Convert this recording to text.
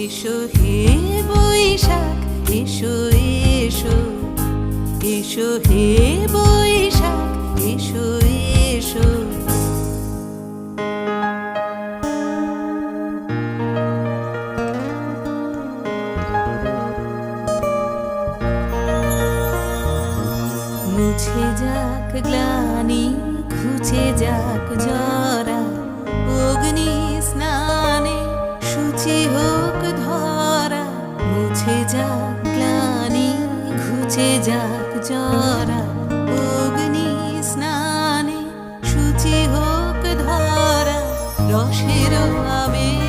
এসো হে বৈশাখ, এসো এসো, এসো হে বৈশাখ, এসো এসো। মুছে যাক গ্লানি, ঘুচে যাক জরা, অগ্নি স্নানে শুচি হোক ধরা। মুছে যাক গ্লানি, ঘুচে যাক জরা, অগ্নি স্নানে শুচি হোক ধরা। রসের আবেশ